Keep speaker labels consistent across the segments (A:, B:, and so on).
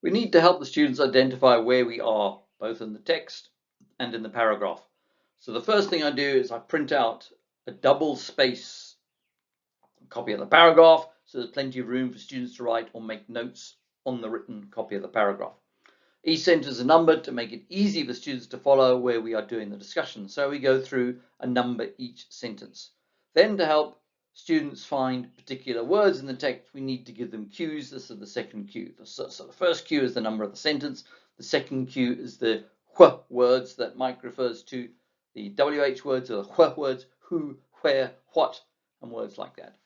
A: We need to help the students identify where we are, both in the text and in the paragraph. So the first thing I do is I print out a double space copy of the paragraph, so there's plenty of room for students to write or make notes on the written copy of the paragraph. Each sentence is numbered to make it easy for students to follow where we are doing the discussion. So we go through and number each sentence. Then to help students find particular words in the text, we need to give them cues. This is the second cue. So the first cue is the number of the sentence. The second cue is the wh words that Mike refers to. The wh words are the wh words, who, where, what, and words like that.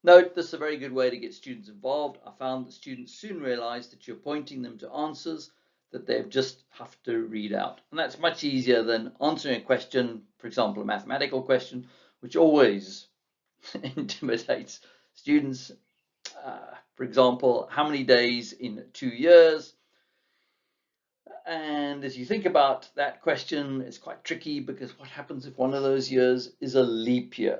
A: Note, this is a very good way to get students involved. I found that students soon realize that you're pointing them to answers that they just have to read out. And that's much easier than answering a question, for example, a mathematical question, which always intimidates students. For example, how many days in 2 years? And as you think about that question, it's quite tricky because what happens if one of those years is a leap year?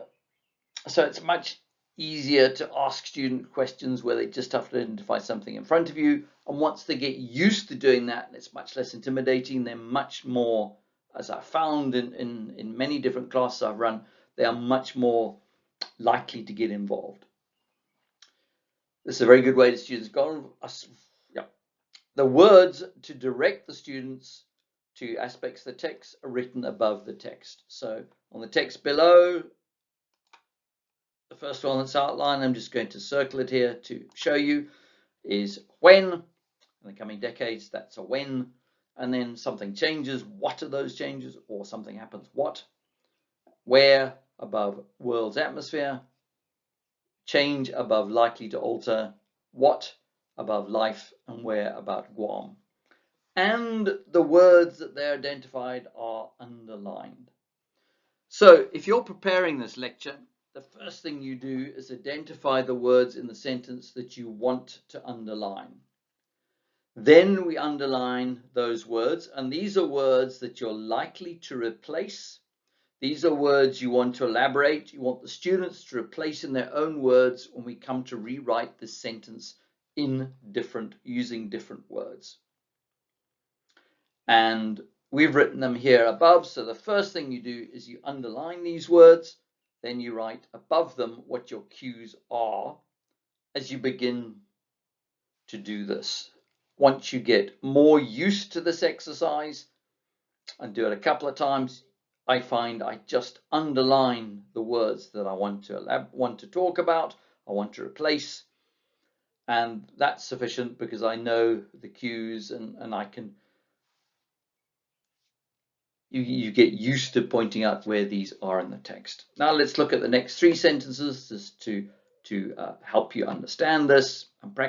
A: So it's much easier to ask student questions where they just have to identify something in front of you. And once they get used to doing that, it's much less intimidating. They're much more, as I found in many different classes I've run, they are much more likely to get involved. This is a very good way to students go. Yeah. The words to direct the students to aspects of the text are written above the text. So on the text below, the first one that's outlined, I'm just going to circle it here to show you, is when. In the coming decades, that's a when. And then something changes, what are those changes? Or something happens, what? Where above world's atmosphere. Change above likely to alter. What above life, and where about Guam. And the words that they're identified are underlined. So if you're preparing this lecture, the first thing you do is identify the words in the sentence that you want to underline. Then we underline those words, and these are words that you're likely to replace. These are words you want to elaborate. You want the students to replace in their own words when we come to rewrite this sentence using different words. And we've written them here above. So the first thing you do is you underline these words. Then you write above them what your cues are as you begin to do this. Once you get more used to this exercise and do it a couple of times, I find I just underline the words that I want to talk about, I want to replace, and that's sufficient because I know the cues and I can. You get used to pointing out where these are in the text. Now let's look at the next 3 sentences just to help you understand this and practice.